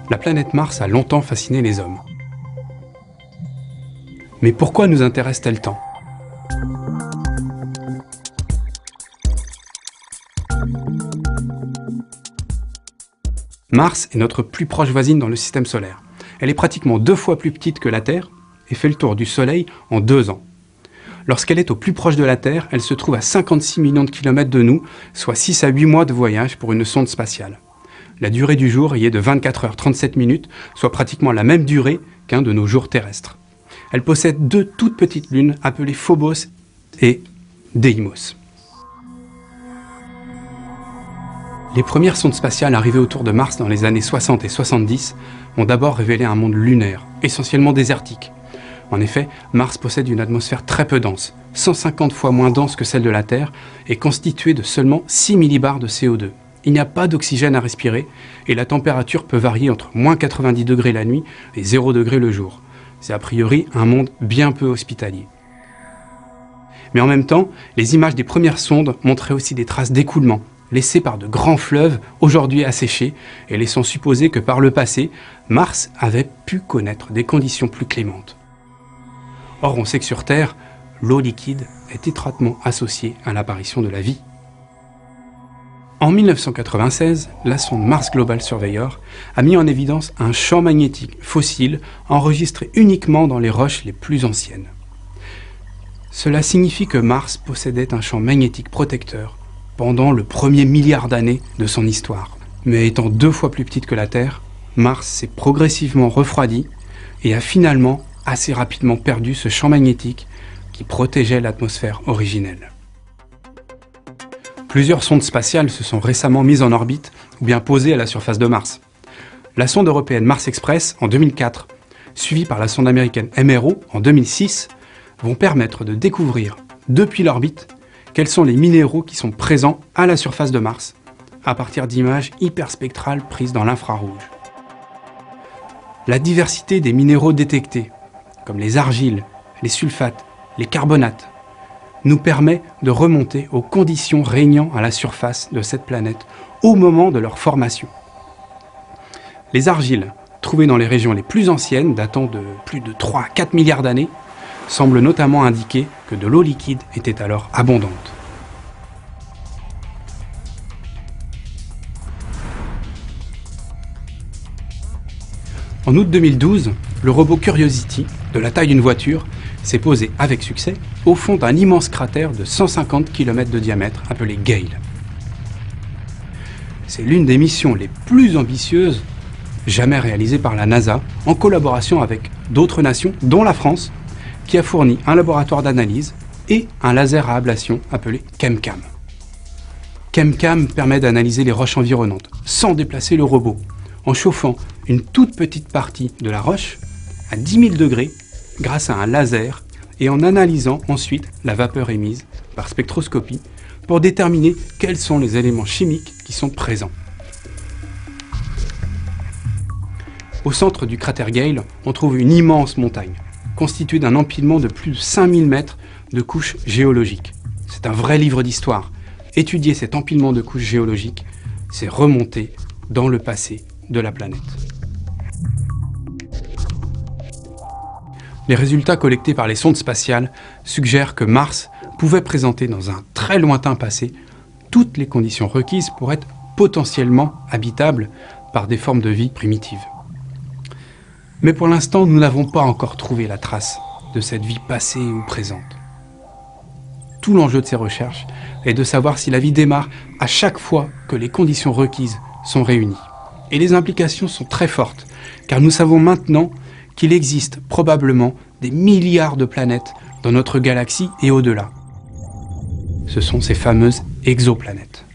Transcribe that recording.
La planète Mars a longtemps fasciné les hommes. Mais pourquoi nous intéresse-t-elle tant ? Mars est notre plus proche voisine dans le système solaire. Elle est pratiquement 2 fois plus petite que la Terre et fait le tour du Soleil en 2 ans. Lorsqu'elle est au plus proche de la Terre, elle se trouve à 56 millions de kilomètres de nous, soit 6 à 8 mois de voyage pour une sonde spatiale. La durée du jour y est de 24 heures 37 minutes, soit pratiquement la même durée qu'un de nos jours terrestres. Elle possède 2 toutes petites lunes appelées Phobos et Deimos. Les premières sondes spatiales arrivées autour de Mars dans les années 60 et 70 ont d'abord révélé un monde lunaire, essentiellement désertique. En effet, Mars possède une atmosphère très peu dense, 150 fois moins dense que celle de la Terre, et constituée de seulement 6 millibars de CO2. Il n'y a pas d'oxygène à respirer, et la température peut varier entre moins 90 degrés la nuit et 0 degré le jour. C'est a priori un monde bien peu hospitalier. Mais en même temps, les images des premières sondes montraient aussi des traces d'écoulement, laissées par de grands fleuves aujourd'hui asséchés, et laissant supposer que par le passé, Mars avait pu connaître des conditions plus clémentes. Or, on sait que sur Terre, l'eau liquide est étroitement associée à l'apparition de la vie. En 1996, la sonde Mars Global Surveyor a mis en évidence un champ magnétique fossile enregistré uniquement dans les roches les plus anciennes. Cela signifie que Mars possédait un champ magnétique protecteur pendant le premier milliard d'années de son histoire. Mais étant 2 fois plus petite que la Terre, Mars s'est progressivement refroidi et a finalement assez rapidement perdu ce champ magnétique qui protégeait l'atmosphère originelle. Plusieurs sondes spatiales se sont récemment mises en orbite ou bien posées à la surface de Mars. La sonde européenne Mars Express en 2004, suivie par la sonde américaine MRO en 2006, vont permettre de découvrir, depuis l'orbite, quels sont les minéraux qui sont présents à la surface de Mars, à partir d'images hyperspectrales prises dans l'infrarouge. La diversité des minéraux détectés, comme les argiles, les sulfates, les carbonates, nous permet de remonter aux conditions régnant à la surface de cette planète au moment de leur formation. Les argiles, trouvées dans les régions les plus anciennes, datant de plus de 3 à 4 milliards d'années, semblent notamment indiquer que de l'eau liquide était alors abondante. En août 2012, le robot Curiosity, de la taille d'une voiture, s'est posé avec succès au fond d'un immense cratère de 150 km de diamètre appelé Gale. C'est l'une des missions les plus ambitieuses jamais réalisées par la NASA, en collaboration avec d'autres nations, dont la France, qui a fourni un laboratoire d'analyse et un laser à ablation appelé ChemCam. ChemCam permet d'analyser les roches environnantes sans déplacer le robot, en chauffant une toute petite partie de la roche à 10 000 degrés grâce à un laser et en analysant ensuite la vapeur émise par spectroscopie pour déterminer quels sont les éléments chimiques qui sont présents. Au centre du cratère Gale, on trouve une immense montagne, constituée d'un empilement de plus de 5000 mètres de couches géologiques. C'est un vrai livre d'histoire. Étudier cet empilement de couches géologiques, c'est remonter dans le passé de la planète. Les résultats collectés par les sondes spatiales suggèrent que Mars pouvait présenter dans un très lointain passé toutes les conditions requises pour être potentiellement habitable par des formes de vie primitives. Mais pour l'instant, nous n'avons pas encore trouvé la trace de cette vie passée ou présente. Tout l'enjeu de ces recherches est de savoir si la vie démarre à chaque fois que les conditions requises sont réunies. Et les implications sont très fortes, car nous savons maintenant qu'il existe probablement des milliards de planètes dans notre galaxie et au-delà. Ce sont ces fameuses exoplanètes.